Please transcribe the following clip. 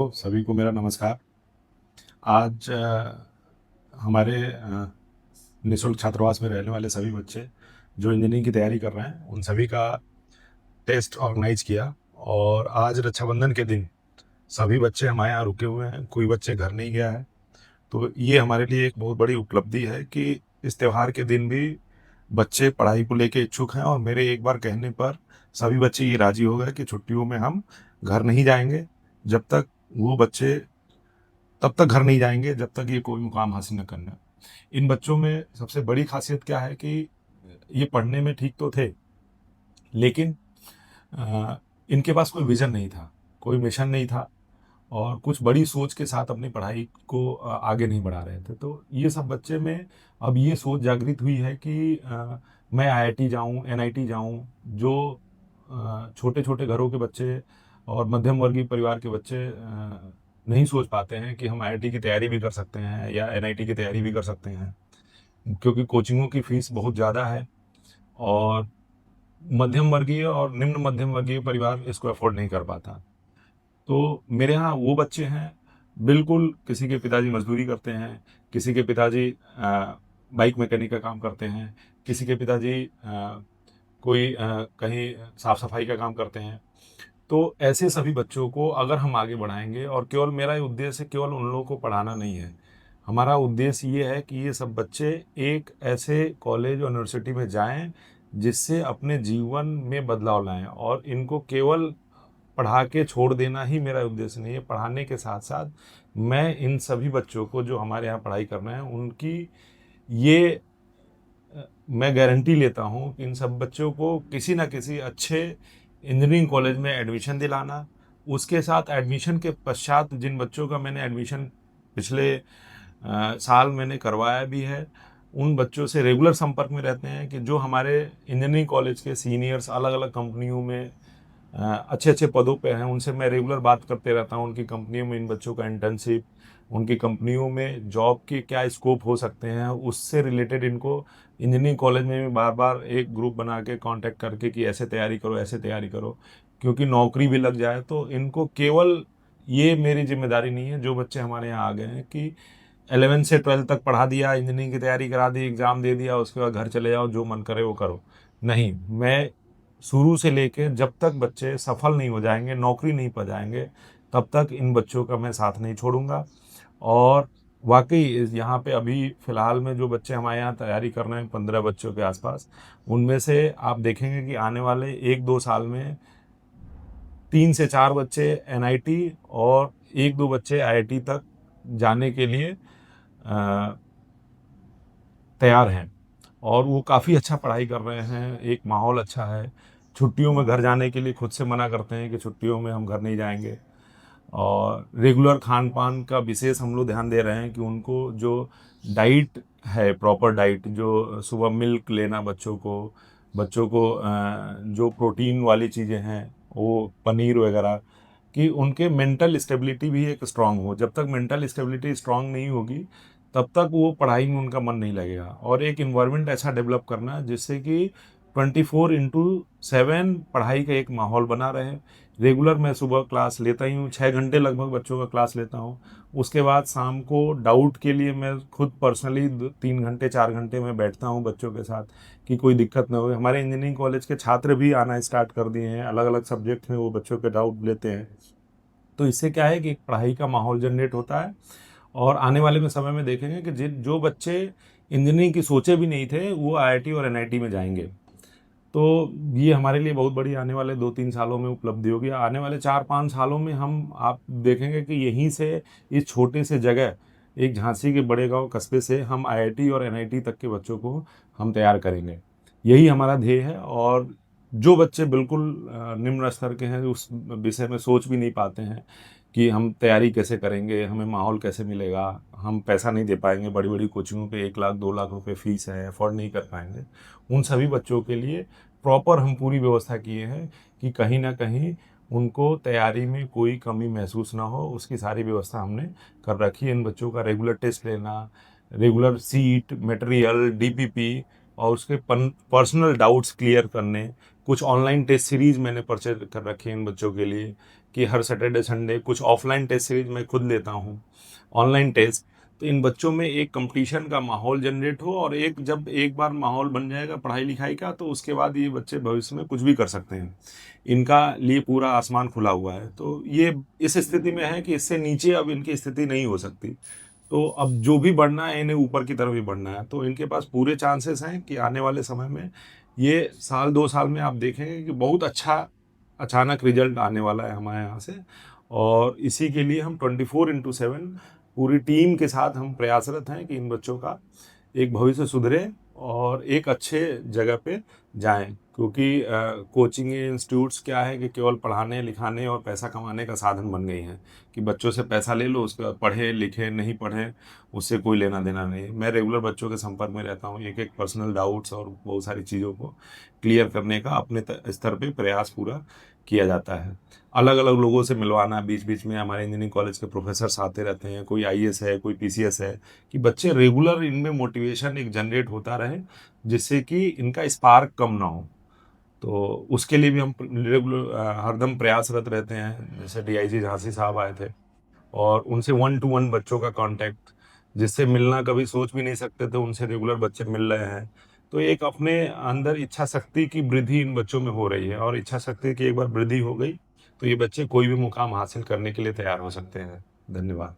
तो सभी को मेरा नमस्कार। आज हमारे निःशुल्क छात्रावास में रहने वाले सभी बच्चे जो इंजीनियरिंग की तैयारी कर रहे हैं, उन सभी का टेस्ट ऑर्गेनाइज किया। और आज रक्षाबंधन के दिन सभी बच्चे हमारे यहाँ रुके हुए हैं, कोई बच्चे घर नहीं गया है। तो ये हमारे लिए एक बहुत बड़ी उपलब्धि है कि इस त्योहार के दिन भी बच्चे पढ़ाई को लेके इच्छुक हैं, और मेरे एक बार कहने पर सभी बच्चे ये राजी हो गए कि छुट्टियों में हम घर नहीं जाएंगे। जब तक वो बच्चे तब तक घर नहीं जाएंगे जब तक ये कोई मुकाम हासिल न करना। इन बच्चों में सबसे बड़ी खासियत क्या है कि ये पढ़ने में ठीक तो थे, लेकिन अ, इनके पास कोई विजन नहीं था, कोई मिशन नहीं था, और कुछ बड़ी सोच के साथ अपनी पढ़ाई को आगे नहीं बढ़ा रहे थे। तो ये सब बच्चे में अब ये सोच जागृत हुई है कि मैं आईआईटी जाऊं, एनआईटी जाऊं। जो छोटे छोटे घरों के बच्चे और मध्यम वर्गीय परिवार के बच्चे नहीं सोच पाते हैं कि हम आईआईटी की तैयारी भी कर सकते हैं या एनआईटी की तैयारी भी कर सकते हैं, क्योंकि कोचिंगों की फीस बहुत ज़्यादा है, और मध्यम वर्गीय और निम्न मध्यम वर्गीय परिवार इसको अफोर्ड नहीं कर पाता। तो मेरे यहाँ वो बच्चे हैं, बिल्कुल किसी के पिताजी मजदूरी करते हैं, किसी के पिताजी बाइक मैकेनिक का काम करते हैं, किसी के पिताजी कोई कहीं साफ सफाई का काम करते हैं। तो ऐसे सभी बच्चों को अगर हम आगे बढ़ाएंगे, और केवल मेरा ये उद्देश्य केवल उन लोगों को पढ़ाना नहीं है, हमारा उद्देश्य ये है कि ये सब बच्चे एक ऐसे कॉलेज और यूनिवर्सिटी में जाएं जिससे अपने जीवन में बदलाव लाएं। और इनको केवल पढ़ा के छोड़ देना ही मेरा उद्देश्य नहीं है। पढ़ाने के साथ साथ मैं इन सभी बच्चों को जो हमारे यहाँ पढ़ाई कर रहे हैं उनकी ये मैं गारंटी लेता हूँ कि इन सब बच्चों को किसी ना किसी अच्छे इंजीनियरिंग कॉलेज में एडमिशन दिलाना। उसके साथ एडमिशन के पश्चात जिन बच्चों का मैंने एडमिशन पिछले साल मैंने करवाया भी है, उन बच्चों से रेगुलर संपर्क में रहते हैं कि जो हमारे इंजीनियरिंग कॉलेज के सीनियर्स अलग अलग कंपनियों में अच्छे अच्छे पदों पे हैं, उनसे मैं रेगुलर बात करते रहता हूँ। उनकी कंपनियों में इन बच्चों का इंटर्नशिप, उनकी कंपनियों में जॉब के क्या स्कोप हो सकते हैं, उससे रिलेटेड इनको इंजीनियरिंग कॉलेज में भी बार बार एक ग्रुप बना के कांटेक्ट करके कि ऐसे तैयारी करो, ऐसे तैयारी करो, क्योंकि नौकरी भी लग जाए। तो इनको केवल ये मेरी जिम्मेदारी नहीं है, जो बच्चे हमारे यहाँ आ गए हैं, कि 11 से 12 तक पढ़ा दिया, इंजीनियरिंग की तैयारी करा दी, एग्ज़ाम दे दिया, उसके बाद घर चले जाओ, जो मन करे वो करो। नहीं, मैं शुरू से लेके जब तक बच्चे सफल नहीं हो जाएंगे, नौकरी नहीं पा जाएंगे, तब तक इन बच्चों का मैं साथ नहीं छोड़ूंगा। और वाकई यहाँ पे अभी फ़िलहाल में जो बच्चे हमारे यहाँ तैयारी कर रहे हैं, 15 बच्चों के आसपास, उनमें से आप देखेंगे कि आने वाले 1-2 साल में 3 से 4 बच्चे एनआईटी और 1-2 बच्चे आईआईटी तक जाने के लिए तैयार हैं। और वो काफ़ी अच्छा पढ़ाई कर रहे हैं, एक माहौल अच्छा है। छुट्टियों में घर जाने के लिए खुद से मना करते हैं कि छुट्टियों में हम घर नहीं जाएंगे। और रेगुलर खान पान का विशेष हम लोग ध्यान दे रहे हैं कि उनको जो डाइट है, प्रॉपर डाइट, जो सुबह मिल्क लेना बच्चों को जो प्रोटीन वाली चीज़ें हैं, वो पनीर वगैरह, कि उनके मेंटल स्टेबिलिटी भी एक स्ट्रांग हो। जब तक मेंटल स्टेबिलिटी स्ट्रांग नहीं होगी, तब तक वो पढ़ाई में उनका मन नहीं लगेगा। और एक इन्वायरमेंट ऐसा डेवलप करना जिससे कि 24/7 पढ़ाई का एक माहौल बना रहे। रेगुलर मैं सुबह क्लास लेता ही हूँ, 6 घंटे लगभग बच्चों का क्लास लेता हूँ। उसके बाद शाम को डाउट के लिए मैं खुद पर्सनली 3 घंटे 4 घंटे में बैठता हूँ बच्चों के साथ, कि कोई दिक्कत ना हो। हमारे इंजीनियरिंग कॉलेज के छात्र भी आना स्टार्ट कर दिए हैं, अलग अलग सब्जेक्ट में वो बच्चों के डाउट लेते हैं। तो इससे क्या है कि एक पढ़ाई का माहौल जनरेट होता है। और आने वाले में समय में देखेंगे कि जिन जो बच्चे इंजीनियरिंग की सोचे भी नहीं थे, वो आईआईटी और एनआईटी में जाएंगे। तो ये हमारे लिए बहुत बड़ी आने वाले 2-3 सालों में उपलब्धि होगी। आने वाले 4-5 सालों में हम आप देखेंगे कि यहीं से, इस छोटे से जगह, एक झांसी के बड़े गांव कस्बे से, हम आईआईटी और एनआईटी तक के बच्चों को हम तैयार करेंगे। यही हमारा ध्येय है। और जो बच्चे बिल्कुल निम्न स्तर के हैं, उस विषय में सोच भी नहीं पाते हैं कि हम तैयारी कैसे करेंगे, हमें माहौल कैसे मिलेगा, हम पैसा नहीं दे पाएंगे, बड़ी बड़ी कोचिंगों पे 1 लाख 2 लाख रुपए फीस है, अफोर्ड नहीं कर पाएंगे, उन सभी बच्चों के लिए प्रॉपर हम पूरी व्यवस्था किए हैं कि कहीं ना कहीं उनको तैयारी में कोई कमी महसूस ना हो। उसकी सारी व्यवस्था हमने कर रखी है। इन बच्चों का रेगुलर टेस्ट लेना, रेगुलर सीट मटेरियल डीपीपी, और उसके पर्सनल डाउट्स क्लियर करने, कुछ ऑनलाइन टेस्ट सीरीज मैंने परचेज कर रखी है इन बच्चों के लिए, कि हर सैटरडे संडे कुछ ऑफलाइन टेस्ट सीरीज मैं खुद लेता हूँ, ऑनलाइन टेस्ट। तो इन बच्चों में एक कंपटीशन का माहौल जनरेट हो, और जब एक बार माहौल बन जाएगा पढ़ाई लिखाई का, तो उसके बाद ये बच्चे भविष्य में कुछ भी कर सकते हैं। इनका लिए पूरा आसमान खुला हुआ है। तो ये इस स्थिति में है कि इससे नीचे अब इनकी स्थिति नहीं हो सकती। तो अब जो भी बढ़ना है, इन्हें ऊपर की तरफ ही बढ़ना है। तो इनके पास पूरे चांसेस हैं कि आने वाले समय में ये साल 2 साल में आप देखेंगे कि बहुत अच्छा अचानक रिजल्ट आने वाला है हमारे यहाँ से। और इसी के लिए हम 24/7 पूरी टीम के साथ हम प्रयासरत हैं कि इन बच्चों का एक भविष्य सुधरे और एक अच्छे जगह पे जाएं। क्योंकि कोचिंग इंस्टीट्यूट्स क्या है कि केवल पढ़ाने लिखाने और पैसा कमाने का साधन बन गई हैं, कि बच्चों से पैसा ले लो, उसके बाद पढ़े लिखे नहीं पढ़े उससे कोई लेना देना नहीं है। मैं रेगुलर बच्चों के संपर्क में रहता हूँ, एक एक पर्सनल डाउट्स और बहुत सारी चीज़ों को क्लियर करने का अपने स्तर पे प्रयास पूरा किया जाता है। अलग अलग लोगों से मिलवाना, बीच बीच में हमारे इंजीनियरिंग कॉलेज के प्रोफेसर्स आते रहते हैं, कोई आईएएस है, कोई पीसीएस है, कि बच्चे रेगुलर इनमें मोटिवेशन एक जनरेट होता रहे, जिससे कि इनका स्पार्क कम ना हो। तो उसके लिए भी हम रेगुलर हरदम प्रयासरत रहते हैं। जैसे डीआईजी झांसी साहब आए थे, और उनसे 1 to 1 बच्चों का कांटेक्ट, जिससे मिलना कभी सोच भी नहीं सकते थे, उनसे रेगुलर बच्चे मिल रहे हैं। तो एक अपने अंदर इच्छा शक्ति की वृद्धि इन बच्चों में हो रही है, और इच्छा शक्ति की एक बार वृद्धि हो गई तो ये बच्चे कोई भी मुकाम हासिल करने के लिए तैयार हो सकते हैं। धन्यवाद।